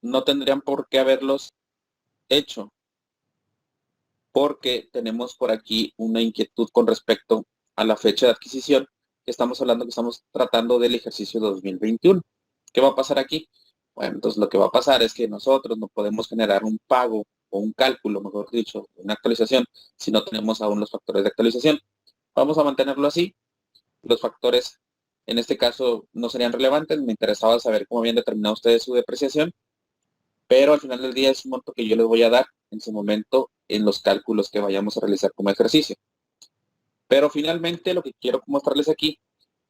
no tendrían por qué haberlos hecho, porque tenemos por aquí una inquietud con respecto a la fecha de adquisición, que estamos hablando que estamos tratando del ejercicio 2021. ¿Qué va a pasar aquí? Bueno, entonces lo que va a pasar es que nosotros no podemos generar un pago o un cálculo, mejor dicho, una actualización, si no tenemos aún los factores de actualización. Vamos a mantenerlo así. Los factores, en este caso, no serían relevantes. Me interesaba saber cómo habían determinado ustedes su depreciación, pero al final del día es un monto que yo les voy a dar en su momento en los cálculos que vayamos a realizar como ejercicio. Pero finalmente lo que quiero mostrarles aquí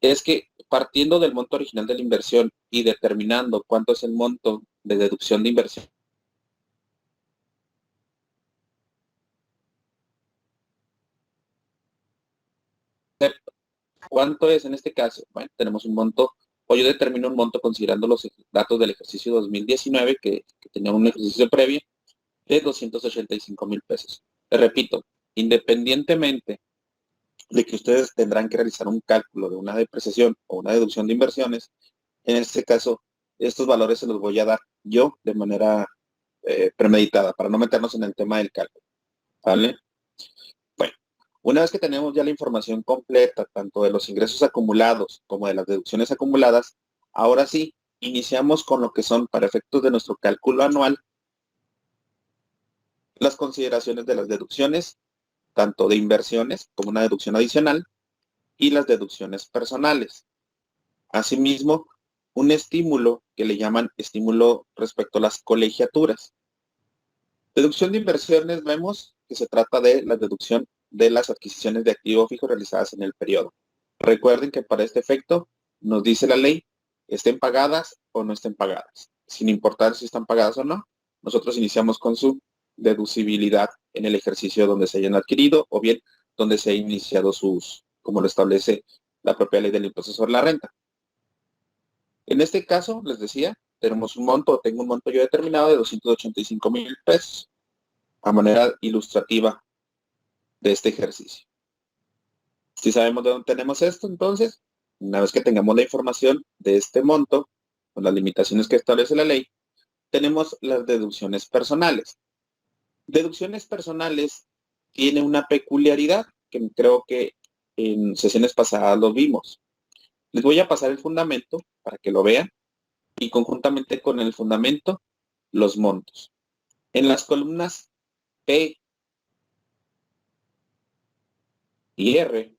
es que partiendo del monto original de la inversión y determinando cuánto es el monto de deducción de inversión, ¿cuánto es en este caso? Bueno, tenemos un monto, o yo determino un monto considerando los datos del ejercicio 2019, que tenía un ejercicio previo, de 285,000 pesos. Les repito, independientemente de que ustedes tendrán que realizar un cálculo de una depreciación o una deducción de inversiones, en este caso, estos valores se los voy a dar yo de manera premeditada, para no meternos en el tema del cálculo, ¿vale? Bueno, una vez que tenemos ya la información completa, tanto de los ingresos acumulados como de las deducciones acumuladas, ahora sí, iniciamos con lo que son, para efectos de nuestro cálculo anual, las consideraciones de las deducciones, tanto de inversiones como una deducción adicional, y las deducciones personales. Asimismo, un estímulo que le llaman estímulo respecto a las colegiaturas. Deducción de inversiones, vemos que se trata de la deducción de las adquisiciones de activo fijo realizadas en el periodo. Recuerden que para este efecto nos dice la ley, estén pagadas o no estén pagadas. Sin importar si están pagadas o no, nosotros iniciamos con su deducibilidad en el ejercicio donde se hayan adquirido o bien donde se ha iniciado sus, como lo establece la propia ley del impuesto sobre la renta. En este caso, les decía, tenemos un monto, tengo un monto yo determinado de 285,000 pesos a manera ilustrativa de este ejercicio. Si sabemos de dónde tenemos esto, entonces, una vez que tengamos la información de este monto, con las limitaciones que establece la ley, tenemos las deducciones personales. Deducciones personales tiene una peculiaridad que creo que en sesiones pasadas lo vimos. Les voy a pasar el fundamento para que lo vean y conjuntamente con el fundamento, los montos. En las columnas P y R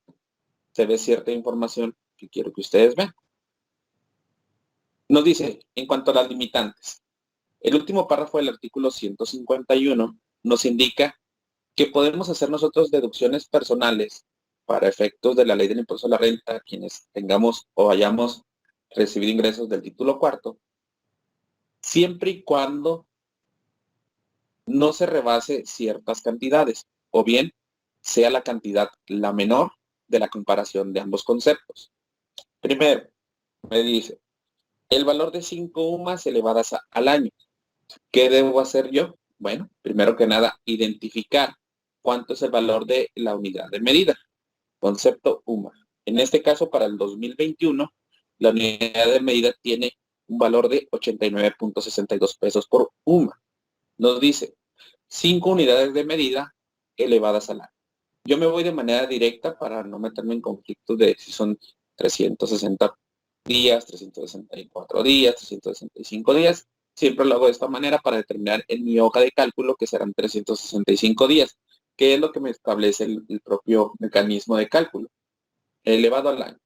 se ve cierta información que quiero que ustedes vean. Nos dice, en cuanto a las limitantes, el último párrafo del artículo 151 nos indica que podemos hacer nosotros deducciones personales para efectos de la ley del impuesto a la renta, quienes tengamos o hayamos recibido ingresos del título cuarto, siempre y cuando no se rebase ciertas cantidades, o bien sea la cantidad la menor de la comparación de ambos conceptos. Primero, me dice, el valor de 5 UMAS elevadas al año. ¿Qué debo hacer yo? Bueno, primero que nada, identificar cuánto es el valor de la unidad de medida. Concepto UMA. En este caso, para el 2021, la unidad de medida tiene un valor de 89.62 pesos por UMA. Nos dice 5 unidades de medida elevadas al año. Yo me voy de manera directa para no meterme en conflictos de si son 360 días, 364 días, 365 días. Siempre lo hago de esta manera para determinar en mi hoja de cálculo que serán 365 días, que es lo que me establece el propio mecanismo de cálculo. Elevado al año,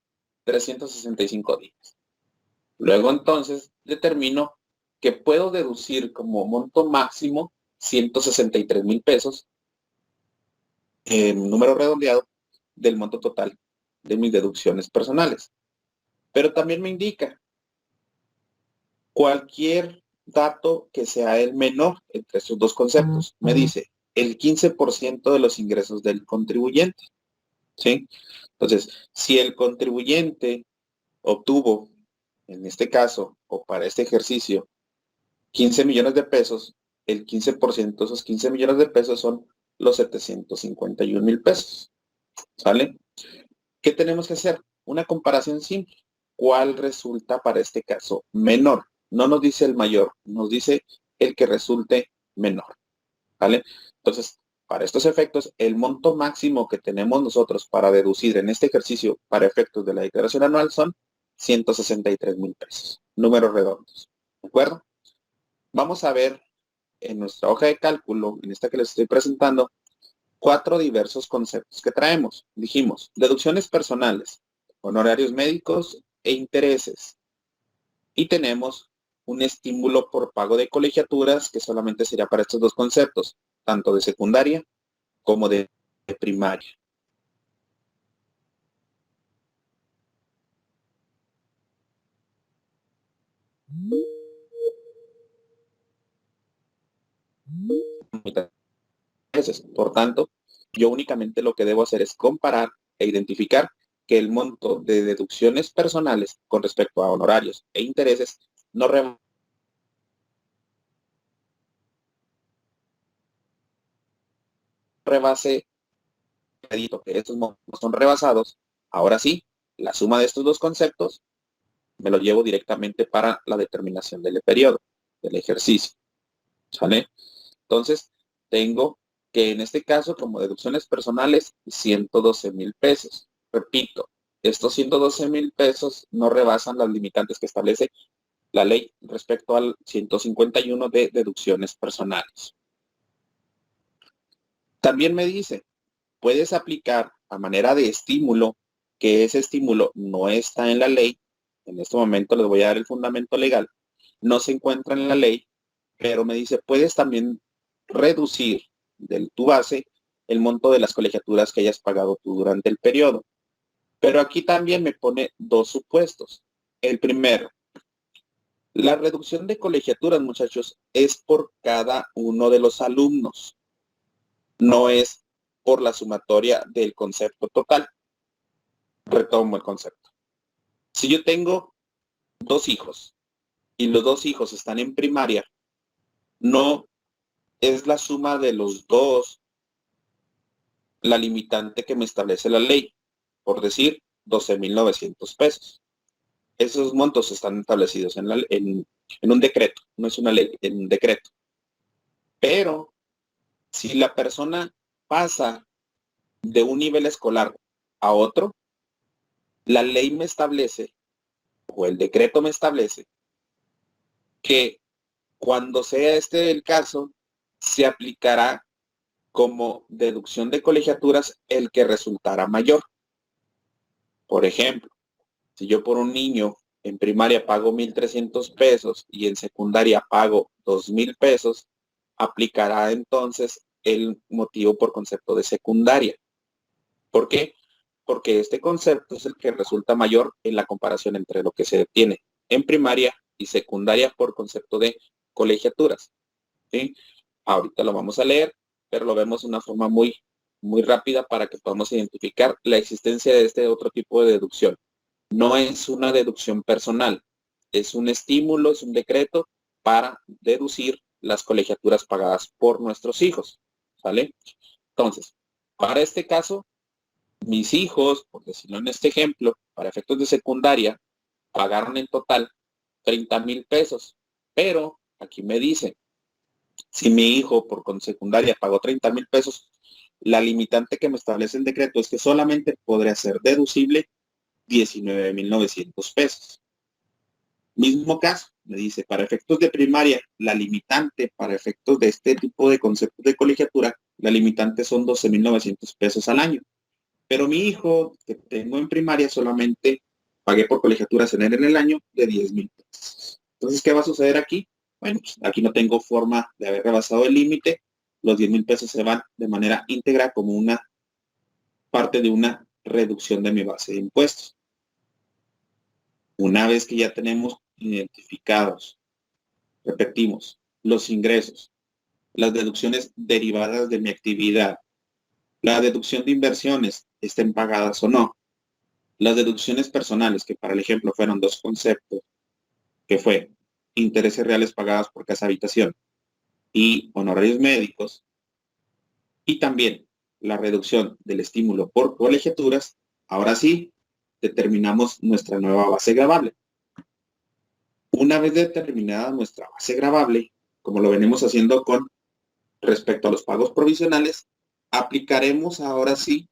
365 días. Luego entonces determino que puedo deducir como monto máximo 163,000 pesos, número redondeado, del monto total de mis deducciones personales. Pero también me indica cualquier dato que sea el menor entre estos dos conceptos. Me dice el 15% de los ingresos del contribuyente. ¿Sí? Entonces, si el contribuyente obtuvo, en este caso, o para este ejercicio, 15 millones de pesos, el 15% de esos 15 millones de pesos son los 751,000 pesos. ¿Sale? ¿Qué tenemos que hacer? Una comparación simple. ¿Cuál resulta para este caso menor? No nos dice el mayor, nos dice el que resulte menor, ¿vale? Entonces, para estos efectos, el monto máximo que tenemos nosotros para deducir en este ejercicio para efectos de la declaración anual son 163,000 pesos, números redondos, ¿de acuerdo? Vamos a ver en nuestra hoja de cálculo, en esta que les estoy presentando, 4 diversos conceptos que traemos. Dijimos, deducciones personales, honorarios médicos e intereses. Y tenemos un estímulo por pago de colegiaturas que solamente sería para estos dos conceptos, tanto de secundaria como de primaria. Por tanto, yo únicamente lo que debo hacer es comparar e identificar que el monto de deducciones personales con respecto a honorarios e intereses no rebase crédito, que estos montos son rebasados. Ahora sí, la suma de estos dos conceptos me lo llevo directamente para la determinación del periodo, del ejercicio. ¿Sale? Entonces, tengo que en este caso, como deducciones personales, 112,000 pesos. Repito, estos 112,000 pesos no rebasan las limitantes que establece la ley respecto al 151 de deducciones personales. También me dice, puedes aplicar a manera de estímulo, que ese estímulo no está en la ley. En este momento les voy a dar el fundamento legal. No se encuentra en la ley, pero me dice, puedes también reducir de tu base el monto de las colegiaturas que hayas pagado tú durante el periodo. Pero aquí también me pone dos supuestos. El primero, la reducción de colegiaturas, muchachos, es por cada uno de los alumnos. No es por la sumatoria del concepto total. Retomo el concepto. Si yo tengo 2 hijos y los 2 hijos están en primaria, no es la suma de los dos la limitante que me establece la ley, por decir 12,900 pesos. Esos montos están establecidos en un decreto, no es una ley, en un decreto. Pero si la persona pasa de un nivel escolar a otro, la ley me establece, o el decreto me establece, que cuando sea este el caso, se aplicará como deducción de colegiaturas el que resultará mayor. Por ejemplo, si yo por un niño en primaria pago 1,300 pesos y en secundaria pago 2,000 pesos, aplicará entonces el motivo por concepto de secundaria. ¿Por qué? Porque este concepto es el que resulta mayor en la comparación entre lo que se tiene en primaria y secundaria por concepto de colegiaturas. ¿Sí? Ahorita lo vamos a leer, pero lo vemos de una forma muy rápida para que podamos identificar la existencia de este otro tipo de deducción. No es una deducción personal, es un estímulo, es un decreto para deducir las colegiaturas pagadas por nuestros hijos. ¿Vale? Entonces, para este caso, mis hijos, por decirlo en este ejemplo, para efectos de secundaria, pagaron en total 30,000 pesos. Pero aquí me dice, si mi hijo por con secundaria pagó 30,000 pesos, la limitante que me establece el decreto es que solamente podría ser deducible 19,900 pesos. Mismo caso, me dice, para efectos de primaria, la limitante para efectos de este tipo de conceptos de colegiatura, la limitante son 12,900 pesos al año. Pero mi hijo que tengo en primaria solamente pagué por colegiaturas en el año de 10,000 pesos. Entonces, ¿qué va a suceder aquí? Bueno, pues aquí no tengo forma de haber rebasado el límite. Los 10,000 pesos se van de manera íntegra como una parte de una reducción de mi base de impuestos. Una vez que ya tenemos identificados, repetimos, los ingresos, las deducciones derivadas de mi actividad, la deducción de inversiones, estén pagadas o no, las deducciones personales, que para el ejemplo fueron dos conceptos, que fue intereses reales pagados por casa habitación y honorarios médicos, y también la reducción del estímulo por colegiaturas, ahora sí determinamos nuestra nueva base gravable. Una vez determinada nuestra base gravable, como lo venimos haciendo con respecto a los pagos provisionales, aplicaremos ahora sí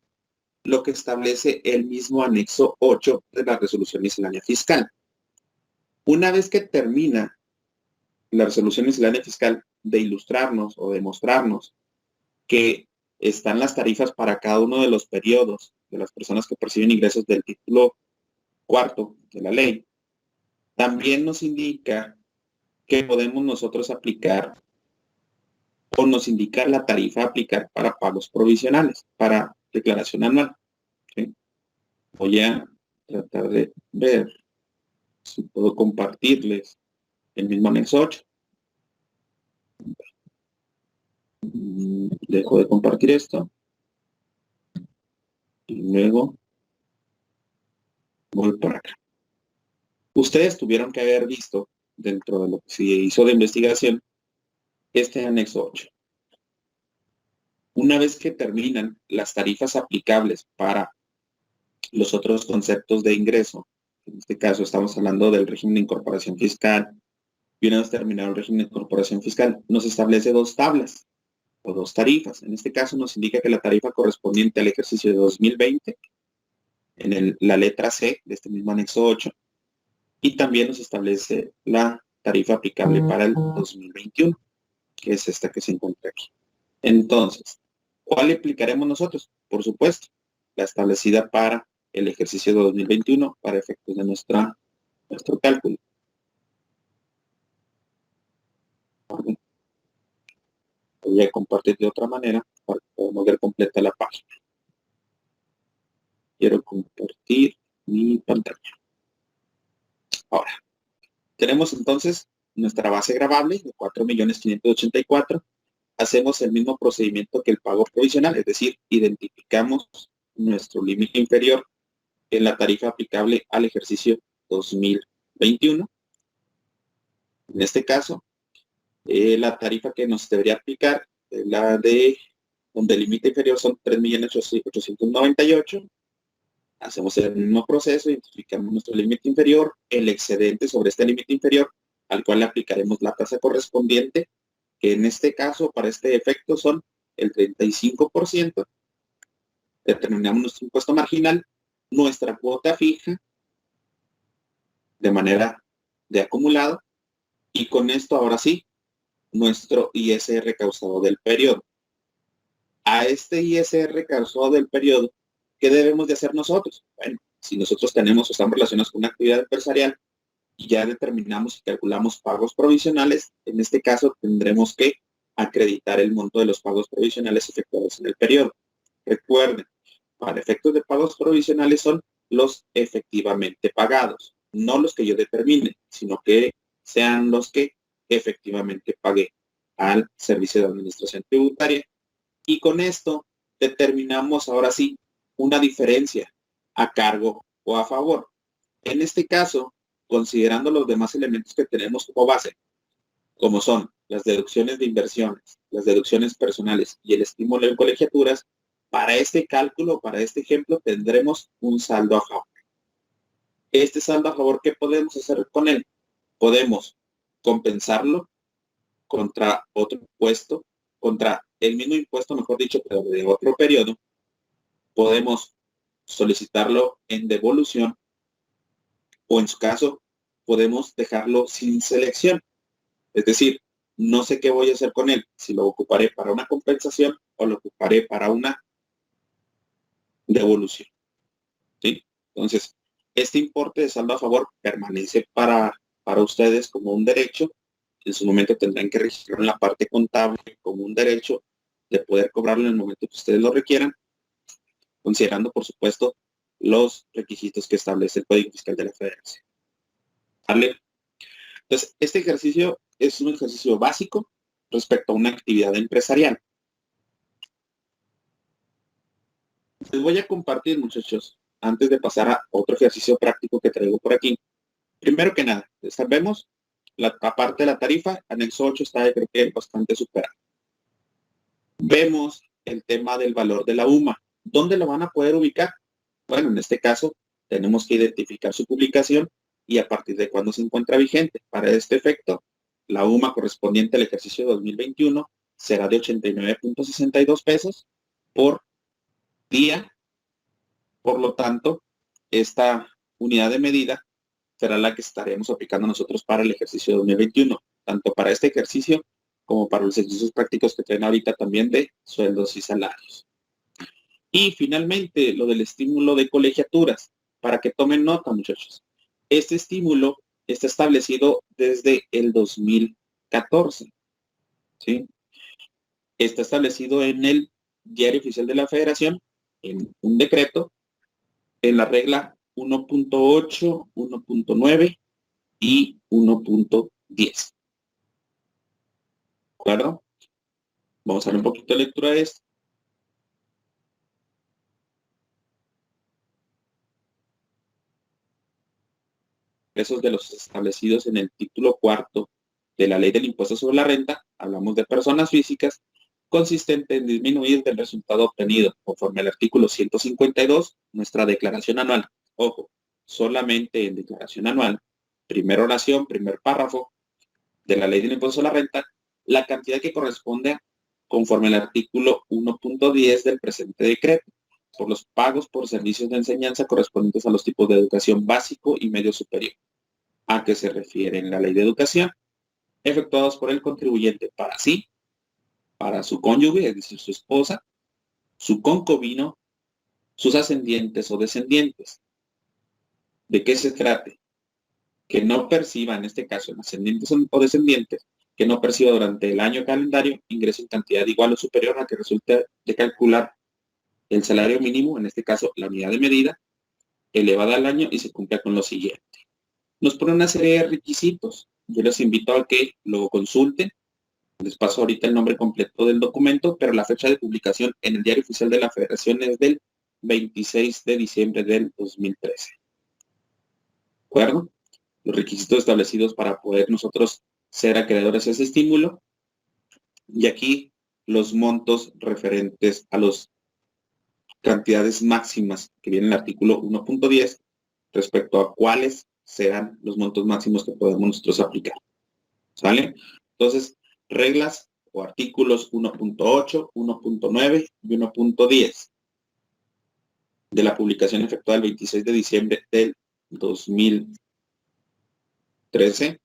lo que establece el mismo anexo 8 de la resolución miscelánea fiscal. Una vez que termina la resolución miscelánea fiscal de ilustrarnos o demostrarnos que están las tarifas para cada uno de los periodos de las personas que perciben ingresos del título cuarto de la ley, también nos indica que podemos nosotros aplicar o nos indica la tarifa a aplicar para pagos provisionales, para declaración anual. ¿Sí? Voy a tratar de ver si puedo compartirles el mismo anexo 8. Dejo de compartir esto y luego voy por acá. Ustedes tuvieron que haber visto dentro de lo que se hizo de investigación este anexo 8. Una vez que terminan las tarifas aplicables para los otros conceptos de ingreso, en este caso estamos hablando del régimen de incorporación fiscal, y una vez terminado el régimen de incorporación fiscal, nos establece dos tablas o dos tarifas. En este caso nos indica que la tarifa correspondiente al ejercicio de 2020, en la letra C de este mismo anexo 8, y también nos establece la tarifa aplicable para el 2021, que es esta que se encuentra aquí. Entonces, ¿cuál aplicaremos nosotros? Por supuesto, la establecida para el ejercicio de 2021 para efectos de nuestro cálculo. Voy a compartir de otra manera para que podamos ver completa la página. Quiero compartir mi pantalla. Ahora, tenemos entonces nuestra base gravable de 4.584.000. Hacemos el mismo procedimiento que el pago provisional, es decir, identificamos nuestro límite inferior en la tarifa aplicable al ejercicio 2021. En este caso, la tarifa que nos debería aplicar es la de donde el límite inferior son 3.898.000. Hacemos el mismo proceso, identificamos nuestro límite inferior, el excedente sobre este límite inferior, al cual le aplicaremos la tasa correspondiente, que en este caso, para este efecto, son el 35%. Determinamos nuestro impuesto marginal, nuestra cuota fija, de manera de acumulado, y con esto, ahora sí, nuestro ISR causado del periodo. A este ISR causado del periodo, ¿qué debemos de hacer nosotros? Bueno, si nosotros tenemos o estamos relacionados con una actividad empresarial y ya determinamos y calculamos pagos provisionales, en este caso tendremos que acreditar el monto de los pagos provisionales efectuados en el periodo. Recuerden, para efectos de pagos provisionales son los efectivamente pagados, no los que yo determine, sino que sean los que efectivamente pagué al Servicio de Administración Tributaria. Y con esto determinamos ahora sí una diferencia a cargo o a favor. En este caso, considerando los demás elementos que tenemos como base, como son las deducciones de inversiones, las deducciones personales y el estímulo en colegiaturas, para este cálculo, para este ejemplo, tendremos un saldo a favor. Este saldo a favor, ¿qué podemos hacer con él? Podemos compensarlo contra otro impuesto, contra el mismo impuesto, mejor dicho, pero de otro periodo. Podemos solicitarlo en devolución o en su caso podemos dejarlo sin selección. Es decir, no sé qué voy a hacer con él, si lo ocuparé para una compensación o lo ocuparé para una devolución. ¿Sí? Entonces, este importe de saldo a favor permanece para ustedes como un derecho. En su momento tendrán que registrarlo en la parte contable como un derecho de poder cobrarlo en el momento que ustedes lo requieran, considerando, por supuesto, los requisitos que establece el Código Fiscal de la Federación. ¿Vale? Entonces, este ejercicio es un ejercicio básico respecto a una actividad empresarial. Les voy a compartir, muchachos, antes de pasar a otro ejercicio práctico que traigo por aquí. Primero que nada, sabemos la parte de la tarifa, anexo 8 está, creo que, bastante superado. Vemos el tema del valor de la UMA. ¿Dónde lo van a poder ubicar? Bueno, en este caso, tenemos que identificar su publicación y a partir de cuándo se encuentra vigente. Para este efecto, la UMA correspondiente al ejercicio 2021 será de 89.62 pesos por día. Por lo tanto, esta unidad de medida será la que estaremos aplicando nosotros para el ejercicio 2021, tanto para este ejercicio como para los ejercicios prácticos que tienen ahorita también de sueldos y salarios. Y finalmente, lo del estímulo de colegiaturas, para que tomen nota, muchachos. Este estímulo está establecido desde el 2014, ¿sí? Está establecido en el Diario Oficial de la Federación, en un decreto, en la regla 1.8, 1.9 y 1.10. ¿De acuerdo? Vamos a ver un poquito de lectura de esto. Esos de los establecidos en el título cuarto de la Ley del Impuesto sobre la Renta, hablamos de personas físicas, consistente en disminuir del resultado obtenido, conforme al artículo 152, nuestra declaración anual. Ojo, solamente en declaración anual, primera oración, primer párrafo de la Ley del Impuesto sobre la Renta, la cantidad que corresponde conforme al artículo 1.10 del presente decreto, por los pagos por servicios de enseñanza correspondientes a los tipos de educación básico y medio superior. ¿A qué se refiere en la Ley de Educación? Efectuados por el contribuyente para sí, para su cónyuge, es decir, su esposa, su concubino, sus ascendientes o descendientes. ¿De qué se trate? Que no perciba, en este caso, ascendientes o descendientes, que no perciba durante el año calendario ingreso en cantidad igual o superior a que resulte de calcular el salario mínimo, en este caso la unidad de medida, elevada al año y se cumpla con lo siguiente. Nos pone una serie de requisitos. Yo les invito a que lo consulten. Les paso ahorita el nombre completo del documento, pero la fecha de publicación en el Diario Oficial de la Federación es del 26 de diciembre del 2013. ¿De acuerdo? Los requisitos establecidos para poder nosotros ser acreedores a ese estímulo. Y aquí los montos referentes a las cantidades máximas que viene en el artículo 1.10 respecto a cuáles serán los montos máximos que podemos nosotros aplicar. ¿Sale? Entonces, reglas o artículos 1.8, 1.9 y 1.10 de la publicación efectuada el 26 de diciembre del 2013.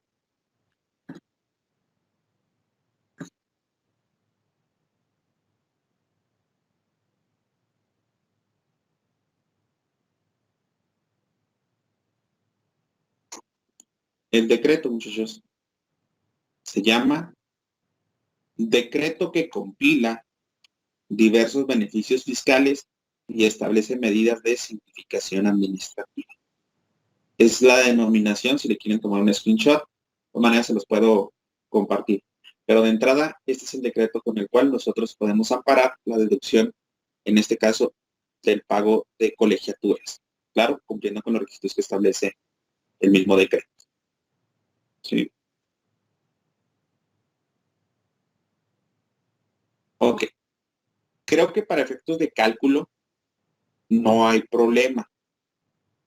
El decreto, muchachos, se llama decreto que compila diversos beneficios fiscales y establece medidas de simplificación administrativa. Es la denominación, si le quieren tomar un screenshot, de manera se los puedo compartir. Pero de entrada, este es el decreto con el cual nosotros podemos amparar la deducción, en este caso, del pago de colegiaturas. Claro, cumpliendo con los requisitos que establece el mismo decreto. ¿Sí? Ok. Creo que para efectos de cálculo no hay problema,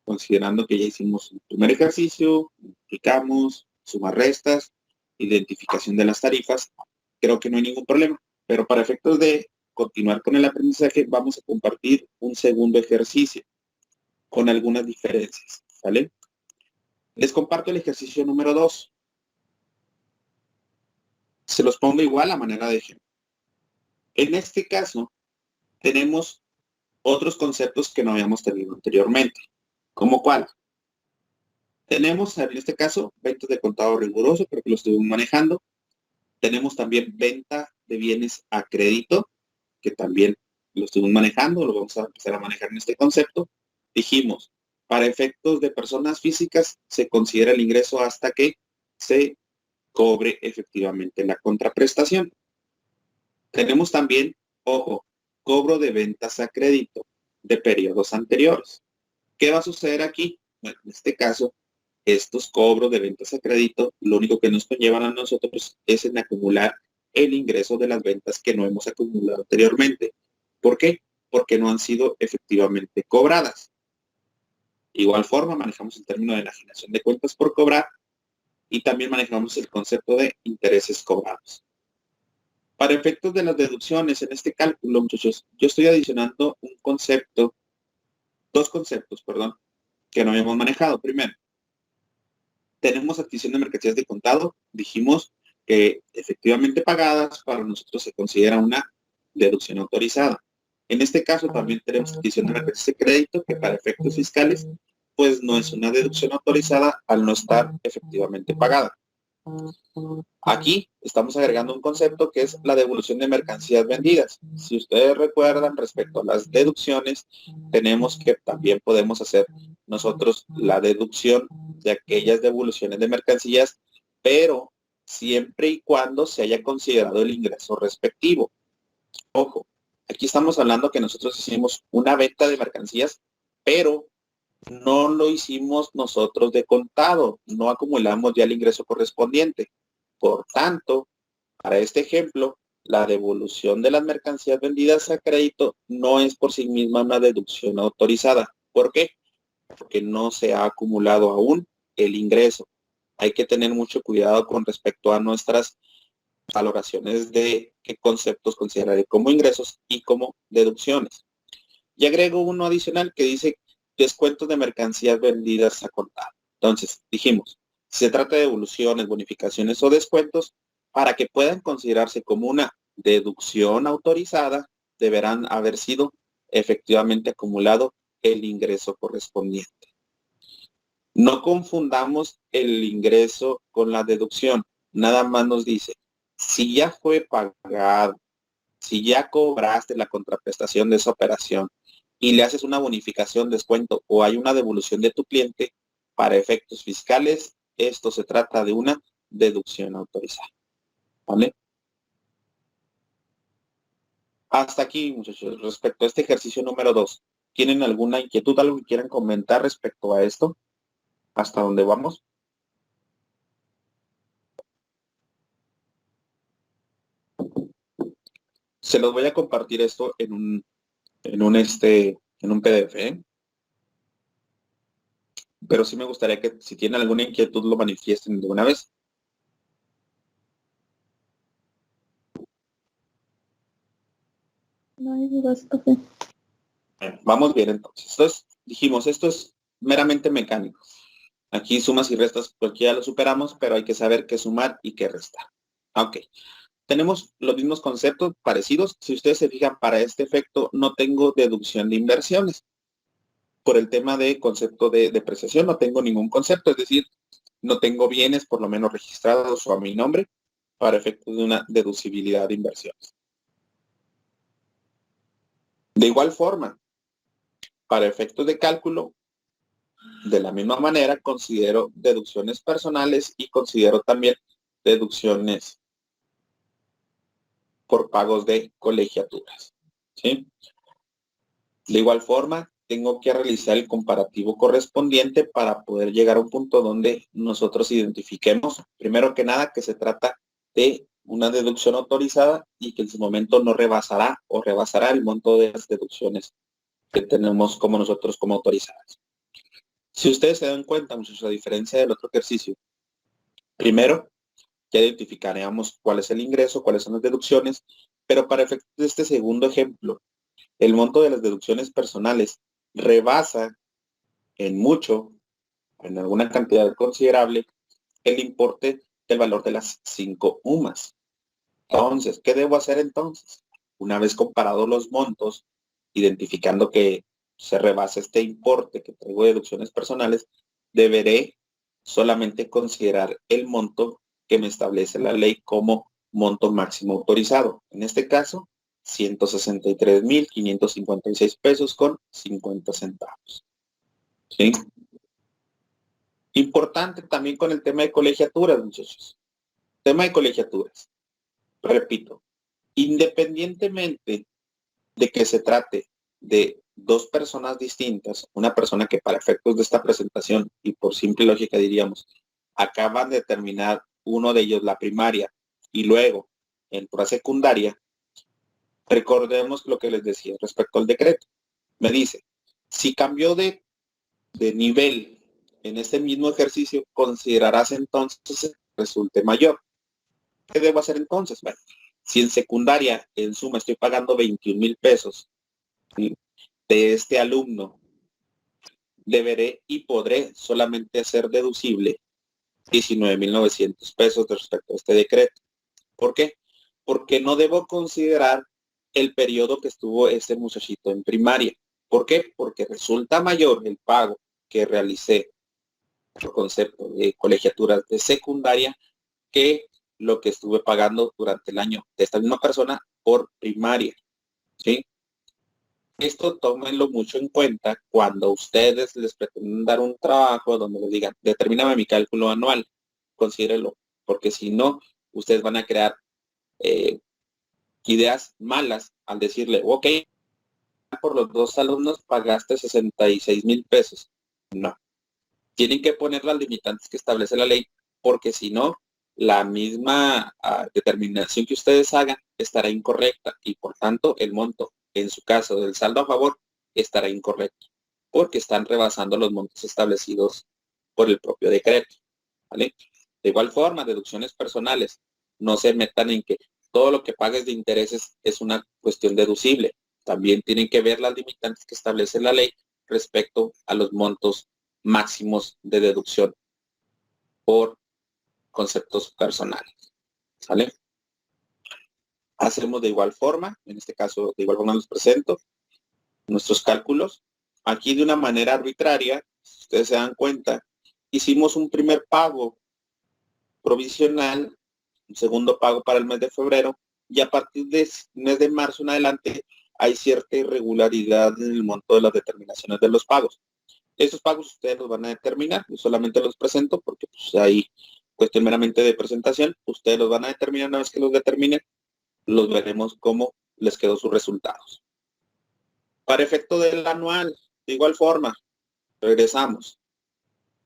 considerando que ya hicimos el primer ejercicio, multiplicamos, sumas restas, identificación de las tarifas, creo que no hay ningún problema. Pero para efectos de continuar con el aprendizaje, vamos a compartir un segundo ejercicio con algunas diferencias, ¿vale? Les comparto el ejercicio número 2. Se los pongo igual a manera de ejemplo. En este caso, tenemos otros conceptos que no habíamos tenido anteriormente. ¿Cómo cuál? Tenemos, en este caso, ventas de contado riguroso, creo que lo estuvimos manejando. Tenemos también venta de bienes a crédito, que también lo estuvimos manejando, lo vamos a empezar a manejar en este concepto. Dijimos, para efectos de personas físicas se considera el ingreso hasta que se cobre efectivamente la contraprestación. Tenemos también, ojo, cobro de ventas a crédito de periodos anteriores. ¿Qué va a suceder aquí? Bueno, en este caso, estos cobros de ventas a crédito, lo único que nos conllevan a nosotros es en acumular el ingreso de las ventas que no hemos acumulado anteriormente. ¿Por qué? Porque no han sido efectivamente cobradas. igual forma, manejamos el término de enajenación de cuentas por cobrar y también manejamos el concepto de intereses cobrados. Para efectos de las deducciones en este cálculo, muchachos, yo estoy adicionando dos conceptos, que no habíamos manejado. Primero, tenemos adquisición de mercancías de contado. Dijimos que efectivamente pagadas para nosotros se considera una deducción autorizada. En este caso también tenemos adquisición de mercancías de crédito que para efectos fiscales pues no es una deducción autorizada al no estar efectivamente pagada. Aquí estamos agregando un concepto que es la devolución de mercancías vendidas. Si ustedes recuerdan respecto a las deducciones, tenemos que también podemos hacer nosotros la deducción de aquellas devoluciones de mercancías, pero siempre y cuando se haya considerado el ingreso respectivo. Ojo, aquí estamos hablando que nosotros hicimos una venta de mercancías, pero no lo hicimos nosotros de contado, no acumulamos ya el ingreso correspondiente. Por tanto, para este ejemplo, la devolución de las mercancías vendidas a crédito no es por sí misma una deducción autorizada. ¿Por qué? Porque no se ha acumulado aún el ingreso. Hay que tener mucho cuidado con respecto a nuestras valoraciones de qué conceptos considerar como ingresos y como deducciones. Y agrego uno adicional que dice descuentos de mercancías vendidas a contado. Entonces, dijimos, si se trata de devoluciones, bonificaciones o descuentos, para que puedan considerarse como una deducción autorizada, deberán haber sido efectivamente acumulado el ingreso correspondiente. No confundamos el ingreso con la deducción. Nada más nos dice, si ya fue pagado, si ya cobraste la contraprestación de esa operación y le haces una bonificación, descuento o hay una devolución de tu cliente, para efectos fiscales, esto se trata de una deducción autorizada. ¿Vale? Hasta aquí, muchachos, respecto a este ejercicio número 2. ¿Tienen alguna inquietud, algo que quieran comentar respecto a esto? ¿Hasta dónde vamos? Se los voy a compartir esto en un PDF, ¿eh? Pero sí me gustaría que si tienen alguna inquietud lo manifiesten de una vez. No hay dudas, profe. Bueno, vamos bien entonces. Entonces, dijimos, esto es meramente mecánico. Aquí sumas y restas, porque ya lo superamos, pero hay que saber qué sumar y qué restar. Ok. Tenemos los mismos conceptos parecidos. Si ustedes se fijan, para este efecto no tengo deducción de inversiones. Por el tema de concepto de depreciación no tengo ningún concepto, es decir, no tengo bienes por lo menos registrados o a mi nombre para efectos de una deducibilidad de inversiones. De igual forma, para efectos de cálculo, de la misma manera considero deducciones personales y considero también deducciones por pagos de colegiaturas. ¿Sí? De igual forma, tengo que realizar el comparativo correspondiente para poder llegar a un punto donde nosotros identifiquemos, primero que nada, que se trata de una deducción autorizada y que en su momento no rebasará o rebasará el monto de las deducciones que tenemos como nosotros como autorizadas. Si ustedes se dan cuenta, muchachos, a diferencia del otro ejercicio, primero ya identificaríamos cuál es el ingreso, cuáles son las deducciones, pero para efectos de este segundo ejemplo, el monto de las deducciones personales rebasa en mucho, en alguna cantidad considerable, el importe del valor de las 5 UMAS. Entonces, ¿qué debo hacer entonces? Una vez comparados los montos, identificando que se rebasa este importe que traigo de deducciones personales, deberé solamente considerar el monto que me establece la ley como monto máximo autorizado. En este caso, 163,556 pesos con 50 centavos. ¿Sí? Importante también con el tema de colegiaturas, muchachos. Tema de colegiaturas. Repito, independientemente de que se trate de dos personas distintas, una persona que para efectos de esta presentación y por simple lógica diríamos, acaban de terminar uno de ellos la primaria y luego entró a secundaria, recordemos lo que les decía respecto al decreto. Me dice, si cambió de de nivel en este mismo ejercicio, considerarás entonces que resulte mayor. ¿Qué debo hacer entonces? Bueno, si en secundaria, en suma, estoy pagando 21,000 pesos, ¿sí?, de este alumno, deberé y podré solamente hacer deducible 19,900 pesos respecto a este decreto. ¿Por qué? Porque no debo considerar el periodo que estuvo este muchachito en primaria. ¿Por qué? Porque resulta mayor el pago que realicé por concepto de colegiaturas de secundaria que lo que estuve pagando durante el año de esta misma persona por primaria, ¿sí? Esto tómenlo mucho en cuenta cuando ustedes les pretenden dar un trabajo donde les digan, determíname mi cálculo anual, considérelo, porque si no, ustedes van a crear ideas malas al decirle, ok, por los dos alumnos pagaste 66,000 pesos. No, tienen que poner las limitantes que establece la ley, porque si no, la misma determinación que ustedes hagan estará incorrecta y por tanto el monto, en su caso del saldo a favor, estará incorrecto, porque están rebasando los montos establecidos por el propio decreto, ¿vale? De igual forma, deducciones personales, no se metan en que todo lo que pagues de intereses es una cuestión deducible. También tienen que ver las limitantes que establece la ley respecto a los montos máximos de deducción por conceptos personales, ¿sale? Hacemos de igual forma, en este caso de igual forma les presento nuestros cálculos. Aquí de una manera arbitraria, si ustedes se dan cuenta, hicimos un primer pago provisional, un segundo pago para el mes de febrero, y a partir del mes de marzo en adelante hay cierta irregularidad en el monto de las determinaciones de los pagos. Estos pagos ustedes los van a determinar, yo solamente los presento porque pues, hay cuestión meramente de presentación, ustedes los van a determinar. Una vez que los determinen, los veremos cómo les quedó sus resultados. Para efecto del anual, de igual forma, regresamos.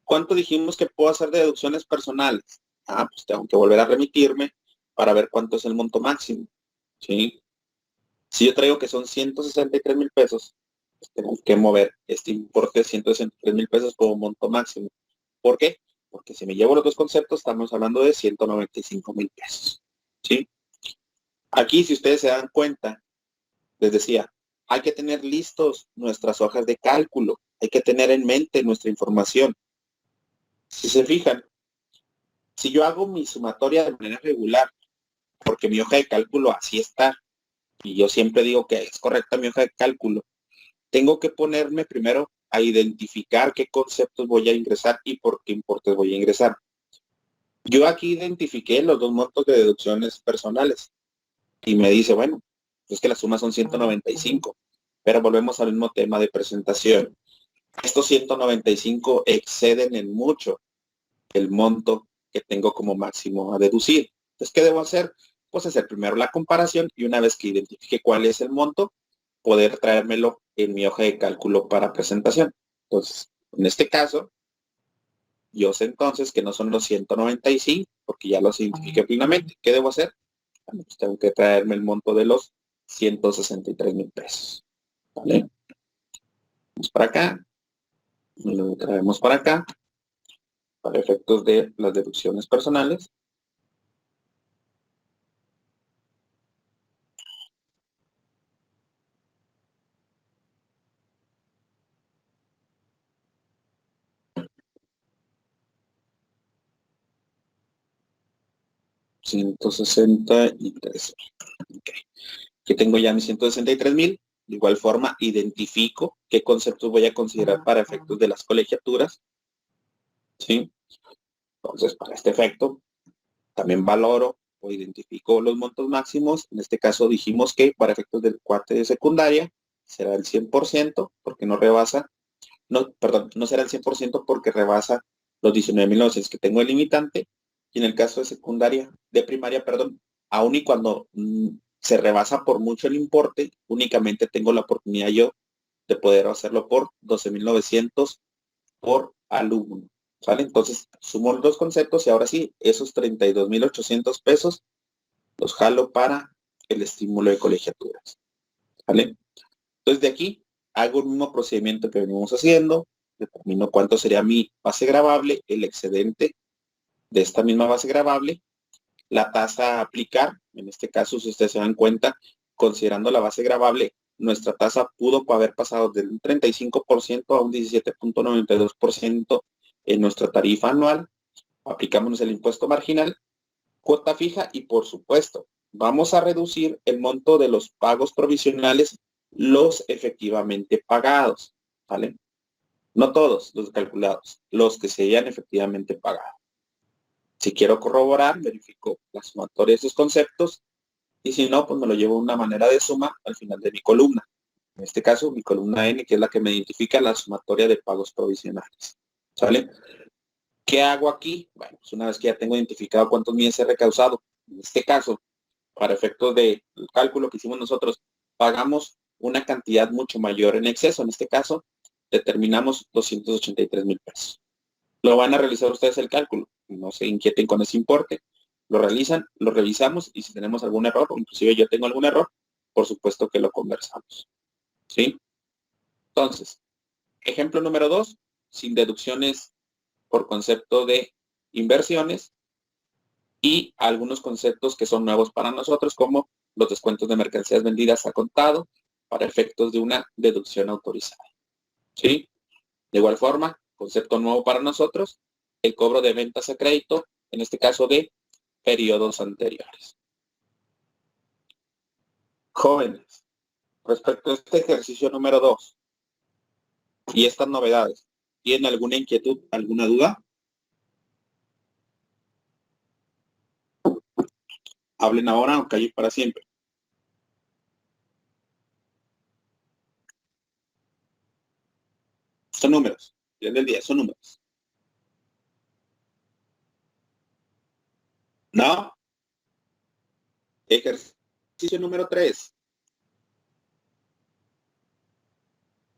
¿Cuánto dijimos que puedo hacer de deducciones personales? Pues tengo que volver a remitirme para ver cuánto es el monto máximo, ¿sí? Si yo traigo que son 163,000 pesos, pues tengo que mover este importe de 163,000 pesos como monto máximo. ¿Por qué? Porque si me llevo los dos conceptos, estamos hablando de 195,000 pesos, ¿sí? Aquí, si ustedes se dan cuenta, les decía, hay que tener listos nuestras hojas de cálculo, hay que tener en mente nuestra información. Si se fijan, si yo hago mi sumatoria de manera regular, porque mi hoja de cálculo así está, y yo siempre digo que es correcta mi hoja de cálculo, tengo que ponerme primero a identificar qué conceptos voy a ingresar y por qué importes voy a ingresar. Yo aquí identifiqué los dos montos de deducciones personales y me dice, bueno, es que la suma son 195, pero volvemos al mismo tema de presentación. Estos 195 exceden en mucho el monto que tengo como máximo a deducir. Entonces, ¿qué debo hacer? Pues hacer primero la comparación y una vez que identifique cuál es el monto, poder traérmelo en mi hoja de cálculo para presentación. Entonces, en este caso, yo sé entonces que no son los 195 porque ya los identifiqué plenamente. ¿Qué debo hacer? Bueno, pues tengo que traerme el monto de los 163,000 pesos. ¿Vale? Vamos para acá. Y lo traemos para acá para efectos de las deducciones personales. $163,000. Okay. Que tengo ya mis 163,000. De igual forma, identifico qué conceptos voy a considerar para efectos de las colegiaturas. ¿Sí? Entonces, para este efecto, también valoro o identifico los montos máximos. En este caso dijimos que para efectos del cuate de secundaria será el 100% porque no rebasa, no, perdón, no será el 100% porque rebasa los 19,900 que tengo el limitante. Y en el caso de secundaria, de primaria, perdón, aun y cuando se rebasa por mucho el importe, únicamente tengo la oportunidad yo de poder hacerlo por 12,900 por alumno. ¿Vale? Entonces, sumo los dos conceptos y ahora sí, esos 32,800 pesos los jalo para el estímulo de colegiaturas. ¿Vale? Entonces, de aquí hago el mismo procedimiento que venimos haciendo, determino cuánto sería mi base gravable, el excedente de esta misma base gravable, la tasa a aplicar, en este caso, si ustedes se dan cuenta, considerando la base gravable, nuestra tasa pudo haber pasado del 35% a un 17.92% en nuestra tarifa anual. Aplicamos el impuesto marginal, cuota fija y, por supuesto, vamos a reducir el monto de los pagos provisionales, los efectivamente pagados, ¿vale? No todos los calculados, los que se hayan efectivamente pagado. Si quiero corroborar, verifico la sumatoria de esos conceptos y si no, pues me lo llevo de una manera de suma al final de mi columna. En este caso, mi columna N, que es la que me identifica la sumatoria de pagos provisionales. ¿Sale? ¿Qué hago aquí? Bueno, pues una vez que ya tengo identificado cuántos millones he recausado, en este caso, para efectos del cálculo que hicimos nosotros, pagamos una cantidad mucho mayor en exceso. En este caso, determinamos 283,000 pesos. Lo van a realizar ustedes el cálculo. No se inquieten con ese importe. Lo realizan, lo revisamos y si tenemos algún error, o inclusive yo tengo algún error, por supuesto que lo conversamos. ¿Sí? Entonces, ejemplo número 2, sin deducciones por concepto de inversiones y algunos conceptos que son nuevos para nosotros, como los descuentos de mercancías vendidas a contado para efectos de una deducción autorizada. ¿Sí? De igual forma, concepto nuevo para nosotros, el cobro de ventas a crédito, en este caso de periodos anteriores. Jóvenes, respecto a este ejercicio número 2 y estas novedades, ¿tienen alguna inquietud, alguna duda? Hablen ahora o callen para siempre. Son números. Bien del día, son números. ¿No? Ejercicio número 3.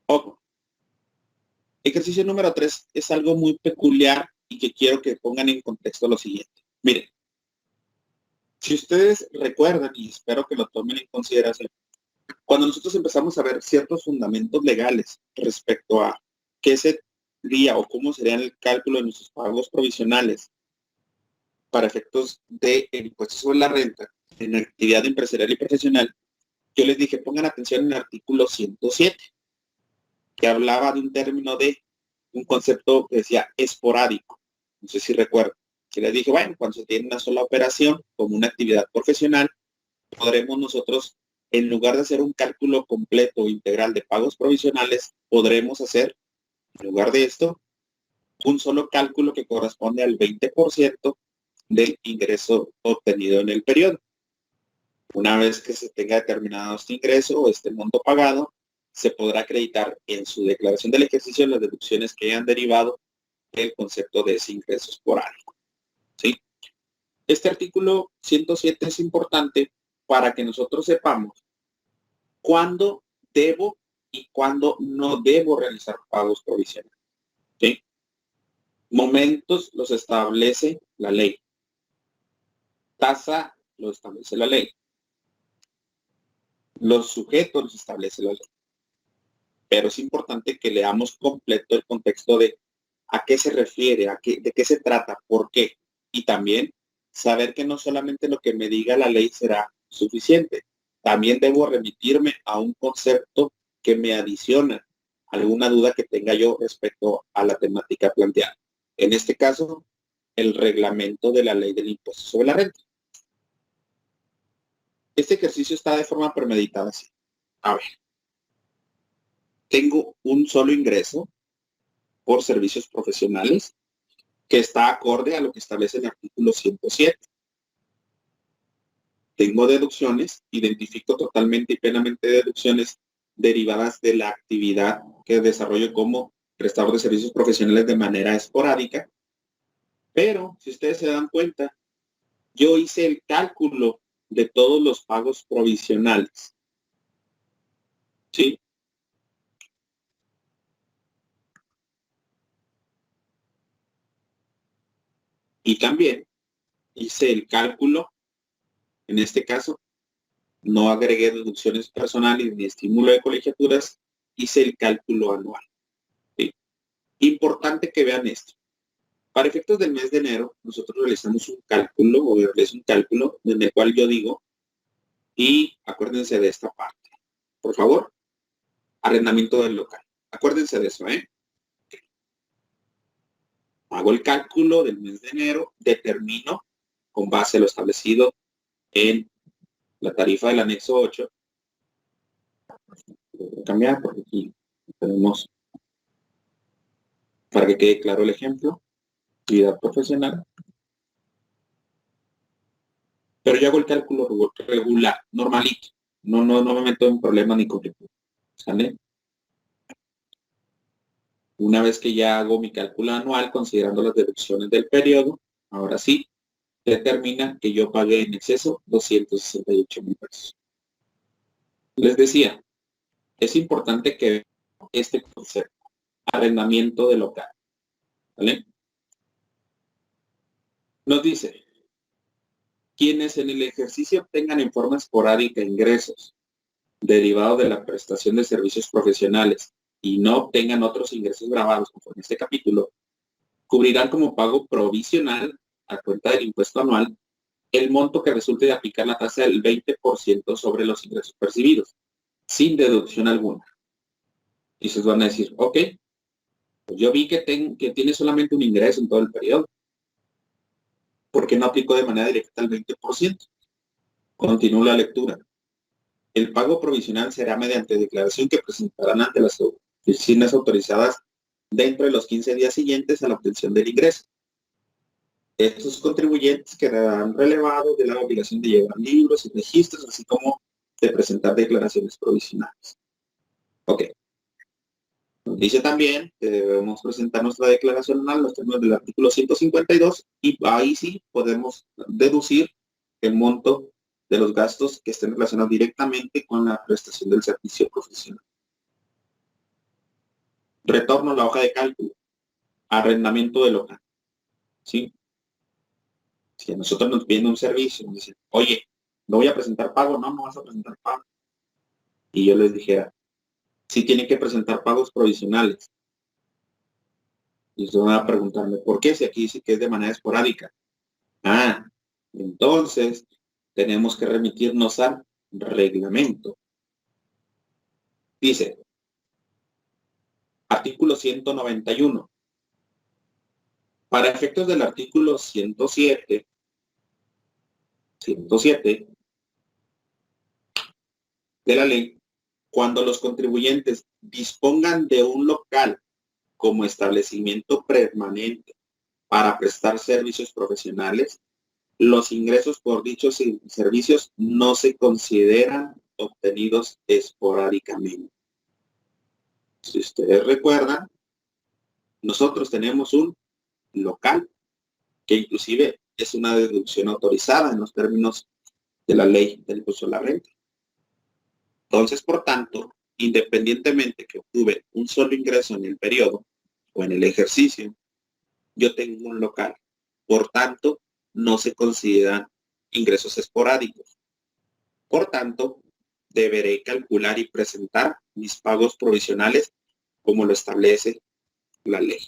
Ojo. Ejercicio número 3 es algo muy peculiar y que quiero que pongan en contexto lo siguiente. Miren, si ustedes recuerdan, y espero que lo tomen en consideración, cuando nosotros empezamos a ver ciertos fundamentos legales respecto a qué sería o cómo sería el cálculo de nuestros pagos provisionales para efectos del impuesto sobre la renta en actividad empresarial y profesional, yo les dije, pongan atención en el artículo 107, que hablaba de un término de un concepto que decía esporádico. No sé si recuerdo. Que les dije, bueno, cuando se tiene una sola operación como una actividad profesional, podremos nosotros, en lugar de hacer un cálculo completo o integral de pagos provisionales, podremos hacer, en lugar de esto, un solo cálculo que corresponde al 20% del ingreso obtenido en el periodo. Una vez que se tenga determinado este ingreso o este monto pagado, se podrá acreditar en su declaración del ejercicio las deducciones que hayan derivado del concepto de ese ingreso esporádico. ¿Sí? Este artículo 107 es importante para que nosotros sepamos cuándo debo y cuándo no debo realizar pagos provisionales. ¿Sí? Momentos los establece la ley. Tasa lo establece la ley. Los sujetos los establece la ley. Pero es importante que leamos completo el contexto de a qué se refiere, de qué se trata, por qué. Y también saber que no solamente lo que me diga la ley será suficiente. También debo remitirme a un concepto que me adiciona alguna duda que tenga yo respecto a la temática planteada. En este caso, el reglamento de la ley del impuesto sobre la renta. Este ejercicio está de forma premeditada así. A ver, tengo un solo ingreso por servicios profesionales que está acorde a lo que establece el artículo 107. Tengo deducciones, identifico totalmente y plenamente deducciones derivadas de la actividad que desarrollo como prestador de servicios profesionales de manera esporádica, pero si ustedes se dan cuenta, yo hice el cálculo de todos los pagos provisionales. ¿Sí? Y también hice el cálculo, en este caso, no agregué deducciones personales ni estímulo de colegiaturas, hice el cálculo anual. ¿Sí? Importante que vean esto. Para efectos del mes de enero, nosotros realizamos un cálculo, o realizo un cálculo, en el cual yo digo, y acuérdense de esta parte. Por favor, arrendamiento del local. Acuérdense de eso, ¿eh? Hago el cálculo del mes de enero, determino, con base a lo establecido en la tarifa del anexo 8, voy a cambiar porque aquí tenemos, para que quede claro el ejemplo, actividad profesional. Pero yo hago el cálculo regular, normalito. No me meto en problemas ni conflictos. ¿Sale? Una vez que ya hago mi cálculo anual, considerando las deducciones del periodo, ahora sí, determina que yo pagué en exceso 268,000 pesos. Les decía, es importante que vean este concepto, arrendamiento de local. ¿Vale? Nos dice, quienes en el ejercicio obtengan en forma esporádica ingresos derivados de la prestación de servicios profesionales y no obtengan otros ingresos grabados, como en este capítulo, cubrirán como pago provisional a cuenta del impuesto anual el monto que resulte de aplicar la tasa del 20% sobre los ingresos percibidos, sin deducción alguna. Y se van a decir, ok, pues yo vi que tiene solamente un ingreso en todo el periodo. ¿Por qué no aplico de manera directa el 20%? Continúo la lectura. El pago provisional será mediante declaración que presentarán ante las oficinas autorizadas dentro de los 15 días siguientes a la obtención del ingreso. Estos contribuyentes quedarán relevados de la obligación de llevar libros y registros, así como de presentar declaraciones provisionales. Ok. Nos dice también que debemos presentar nuestra declaración anual, los términos del artículo 152, y ahí sí podemos deducir el monto de los gastos que estén relacionados directamente con la prestación del servicio profesional. Retorno a la hoja de cálculo. Arrendamiento de local. ¿Sí? Si a nosotros nos piden un servicio, nos dicen, oye, no voy a presentar pago, no vas a presentar pago. Y yo les dijera, sí tienen que presentar pagos provisionales. Y ustedes van a preguntarme, ¿por qué? Si aquí dice que es de manera esporádica. Ah, entonces tenemos que remitirnos al reglamento. Dice, artículo 191. Para efectos del artículo 107 de la ley, cuando los contribuyentes dispongan de un local como establecimiento permanente para prestar servicios profesionales, los ingresos por dichos servicios no se consideran obtenidos esporádicamente. Si ustedes recuerdan, nosotros tenemos un local que inclusive es una deducción autorizada en los términos de la ley del impuesto a la renta. Entonces, por tanto, independientemente que obtuve un solo ingreso en el periodo o en el ejercicio, yo tengo un local. Por tanto, no se consideran ingresos esporádicos. Por tanto, deberé calcular y presentar mis pagos provisionales como lo establece la ley.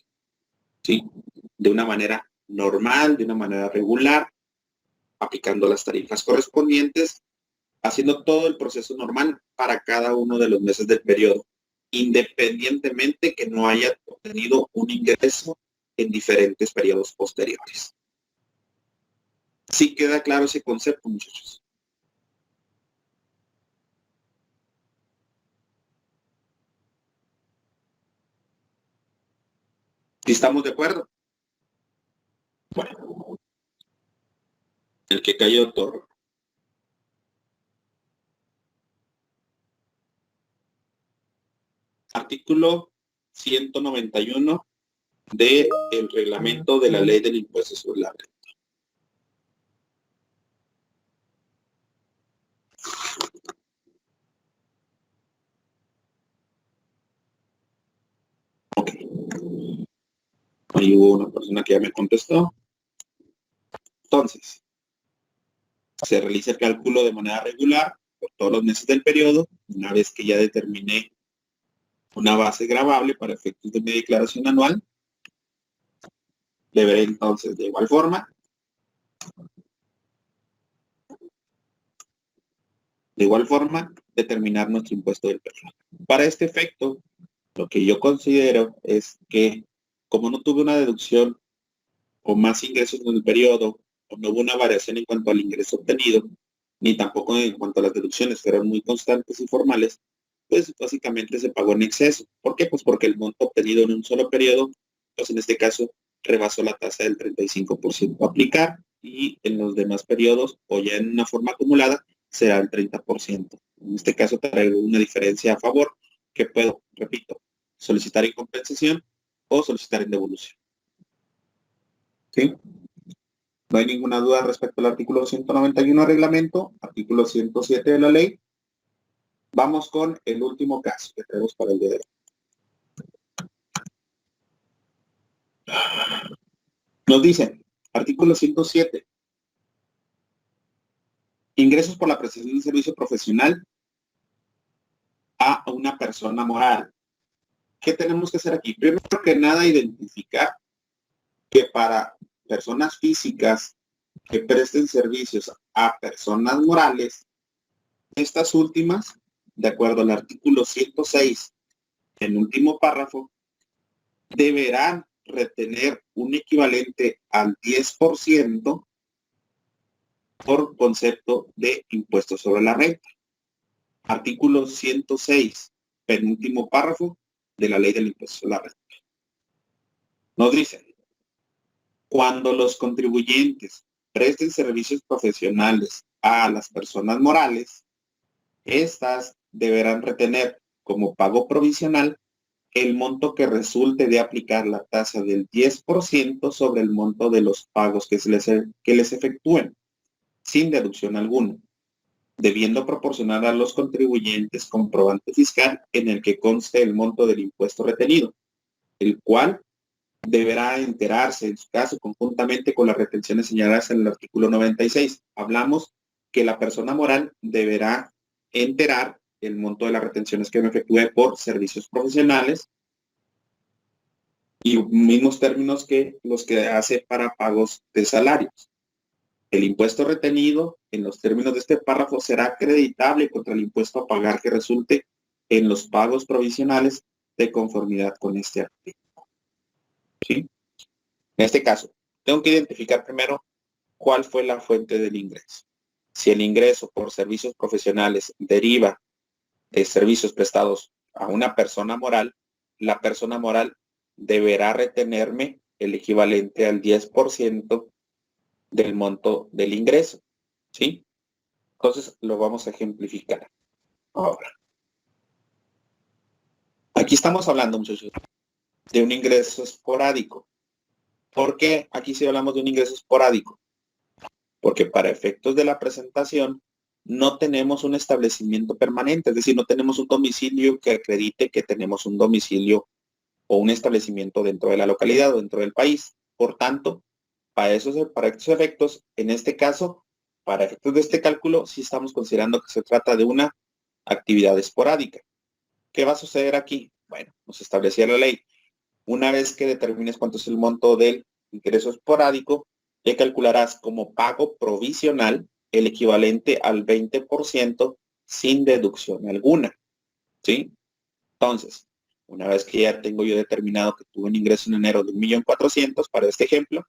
¿Sí? De una manera normal, de una manera regular, aplicando las tarifas correspondientes, haciendo todo el proceso normal para cada uno de los meses del periodo, independientemente que no haya obtenido un ingreso en diferentes periodos posteriores. ¿Sí queda claro ese concepto, muchachos? ¿Sí estamos de acuerdo? Bueno, el que cayó todo. Artículo 191 del reglamento de la ley del impuesto sobre la renta. Ok. Ahí hubo una persona que ya me contestó. Entonces, se realiza el cálculo de manera regular por todos los meses del periodo. Una vez que ya determiné una base gravable para efectos de mi declaración anual. Deberé entonces de igual forma determinar nuestro impuesto del periodo. Para este efecto, lo que yo considero es que como no tuve una deducción o más ingresos en el periodo, o no hubo una variación en cuanto al ingreso obtenido, ni tampoco en cuanto a las deducciones que eran muy constantes y formales, pues básicamente se pagó en exceso. ¿Por qué? Pues porque el monto obtenido en un solo periodo, pues en este caso rebasó la tasa del 35% a aplicar, y en los demás periodos o ya en una forma acumulada será el 30%. En este caso traigo una diferencia a favor que puedo, repito, solicitar en compensación o solicitar en devolución. ¿Sí? No hay ninguna duda respecto al artículo 191 del reglamento, artículo 107 de la ley. Vamos con el último caso que tenemos para el día de hoy. Nos dicen, artículo 107, ingresos por la prestación de un servicio profesional a una persona moral. ¿Qué tenemos que hacer aquí? Primero que nada, identificar que para personas físicas que presten servicios a personas morales, estas últimas, de acuerdo al artículo 106, en último párrafo, deberán retener un equivalente al 10% por concepto de impuestos sobre la renta. Artículo 106, penúltimo párrafo de la ley del impuesto sobre la renta. Nos dice, cuando los contribuyentes presten servicios profesionales a las personas morales, estas deberán retener como pago provisional el monto que resulte de aplicar la tasa del 10% sobre el monto de los pagos que les efectúen, sin deducción alguna, debiendo proporcionar a los contribuyentes comprobante fiscal en el que conste el monto del impuesto retenido, el cual deberá enterarse, en su caso, conjuntamente con las retenciones señaladas en el artículo 96. Hablamos que la persona moral deberá enterar el monto de las retenciones que me efectúe por servicios profesionales, y mismos términos que los que hace para pagos de salarios. El impuesto retenido, en los términos de este párrafo, será acreditable contra el impuesto a pagar que resulte en los pagos provisionales de conformidad con este artículo. ¿Sí? En este caso, tengo que identificar primero cuál fue la fuente del ingreso. Si el ingreso por servicios profesionales deriva de servicios prestados a una persona moral, la persona moral deberá retenerme el equivalente al 10% del monto del ingreso. ¿Sí? Entonces lo vamos a ejemplificar. Ahora, aquí estamos hablando, muchachos, de un ingreso esporádico. ¿Por qué aquí sí hablamos de un ingreso esporádico? Porque para efectos de la presentación no tenemos un establecimiento permanente, es decir, no tenemos un domicilio que acredite que tenemos un domicilio o un establecimiento dentro de la localidad o dentro del país. Por tanto, para estos efectos, en este caso, para efectos de este cálculo, sí estamos considerando que se trata de una actividad esporádica. ¿Qué va a suceder aquí? Bueno, nos establecía la ley. Una vez que determines cuánto es el monto del ingreso esporádico, le calcularás como pago provisional el equivalente al 20% sin deducción alguna. ¿Sí? Entonces, una vez que ya tengo yo determinado que tuve un ingreso en enero de 1.400.000 para este ejemplo,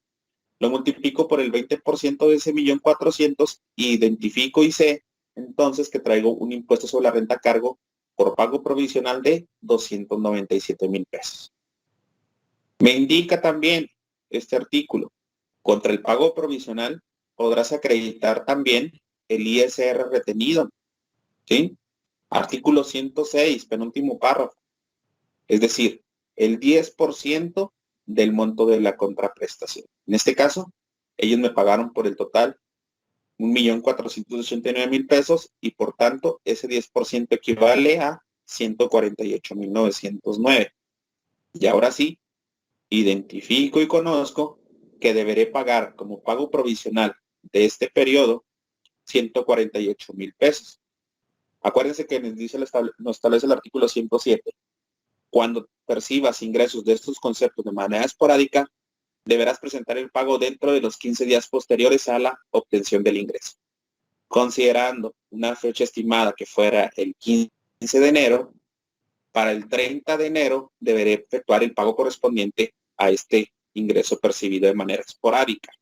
lo multiplico por el 20% de ese 1.400.000, identifico y sé entonces que traigo un impuesto sobre la renta a cargo por pago provisional de 297,000 pesos. Me indica también este artículo, contra el pago provisional podrás acreditar también el ISR retenido. ¿Sí? Artículo 106, penúltimo párrafo. Es decir, el 10% del monto de la contraprestación. En este caso, ellos me pagaron por el total 1.489.000 pesos, y por tanto ese 10% equivale a 148.909. Y ahora sí, identifico y conozco que deberé pagar como pago provisional de este periodo 148,000 pesos. Acuérdense que nos establece el artículo 107. Cuando percibas ingresos de estos conceptos de manera esporádica, deberás presentar el pago dentro de los 15 días posteriores a la obtención del ingreso. Considerando una fecha estimada que fuera el 15 de enero, para el 30 de enero deberé efectuar el pago correspondiente a este ingreso percibido de manera esporádica.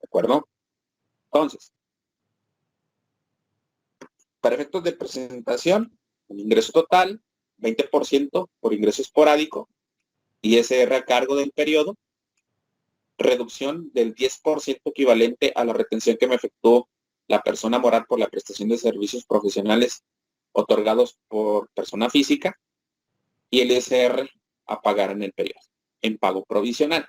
¿De acuerdo? Entonces, para efectos de presentación, el ingreso total, 20% por ingreso esporádico, ISR a cargo del periodo, reducción del 10% equivalente a la retención que me efectuó la persona moral por la prestación de servicios profesionales otorgados por persona física, y el ISR a pagar en el periodo, en pago provisional.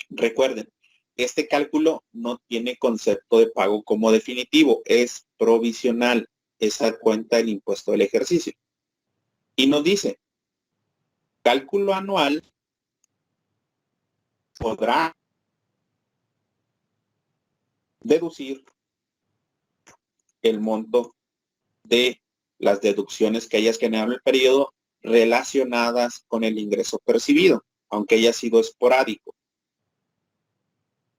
Recuerden, este cálculo no tiene concepto de pago como definitivo, es provisional, es a cuenta del impuesto del ejercicio. Y nos dice, cálculo anual podrá deducir el monto de las deducciones que hayas generado en el periodo relacionadas con el ingreso percibido, aunque haya sido esporádico.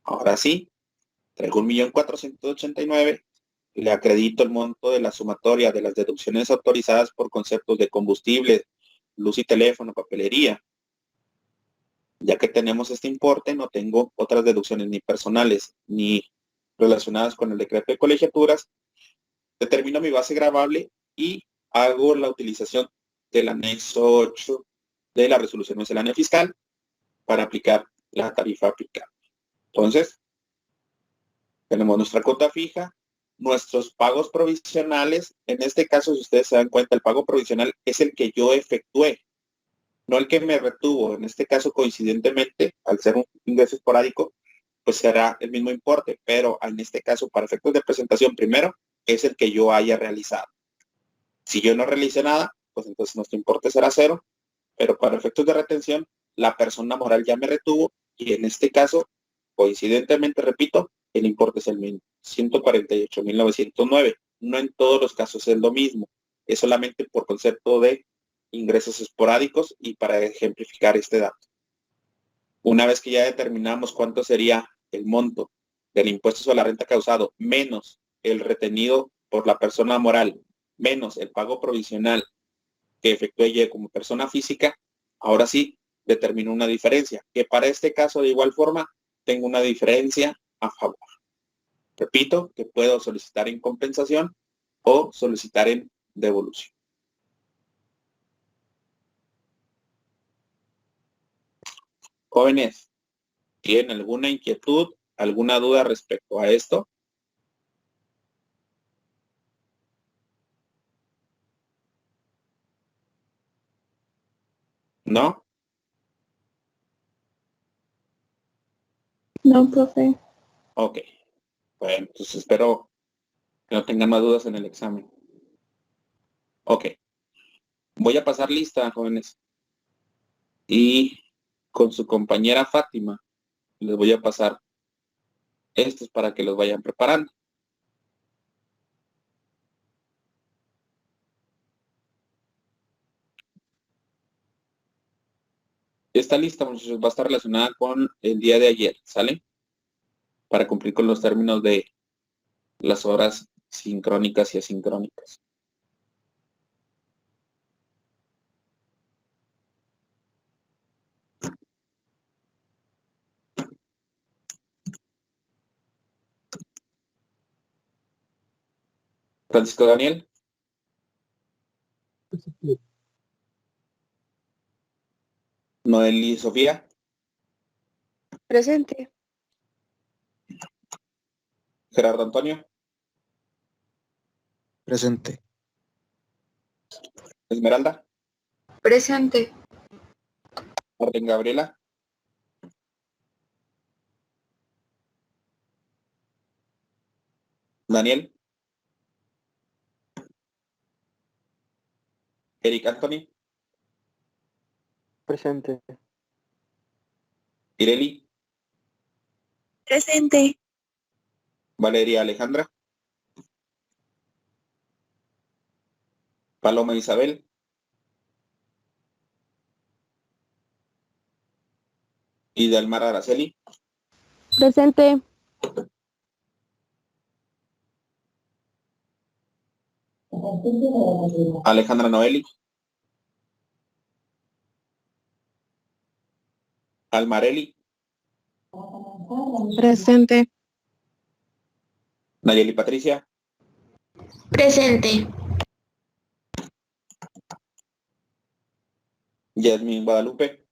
Ahora sí, traigo 1.489.000, le acredito el monto de la sumatoria de las deducciones autorizadas por conceptos de combustible, luz y teléfono, papelería. Ya que tenemos este importe, no tengo otras deducciones ni personales ni relacionadas con el decreto de colegiaturas. Determino mi base gravable y hago la utilización del anexo 8 de la resolución miscelánea fiscal para aplicar la tarifa aplicable. Entonces, tenemos nuestra cuota fija, nuestros pagos provisionales. En este caso, si ustedes se dan cuenta, el pago provisional es el que yo efectué, no el que me retuvo. En este caso, coincidentemente, al ser un ingreso esporádico, pues será el mismo importe, pero en este caso, para efectos de presentación, primero es el que yo haya realizado. Si yo no realicé nada, pues entonces nuestro importe será cero, pero para efectos de retención, la persona moral ya me retuvo y en este caso, coincidentemente, repito, el importe es el mismo, 148.909. No en todos los casos es lo mismo, es solamente por concepto de ingresos esporádicos y para ejemplificar este dato. Una vez que ya determinamos cuánto sería el monto del impuesto sobre la renta causado menos el retenido por la persona moral, menos el pago provisional que efectué yo como persona física, ahora sí determino una diferencia, que para este caso de igual forma tengo una diferencia a favor. Repito, que puedo solicitar en compensación o solicitar en devolución. Jóvenes, ¿tienen alguna inquietud, alguna duda respecto a esto? ¿No? No, profe. Ok. Bueno, entonces espero que no tengan más dudas en el examen. Ok. Voy a pasar lista, jóvenes. Y con su compañera Fátima les voy a pasar estos para que los vayan preparando. Esta lista, muchachos, va a estar relacionada con el día de ayer, ¿sale? Para cumplir con los términos de las horas sincrónicas y asincrónicas. Francisco Daniel. Noeli Sofía. Presente. Gerardo Antonio. Presente. Esmeralda. Presente. Orden Gabriela. Daniel. Eric Anthony. Presente. Ireli. Presente. Valeria Alejandra. Paloma Isabel. Idelmar Araceli, Presente. Alejandra Noeli, Almareli, Presente. Nayeli Patricia, Presente. Yasmin Guadalupe,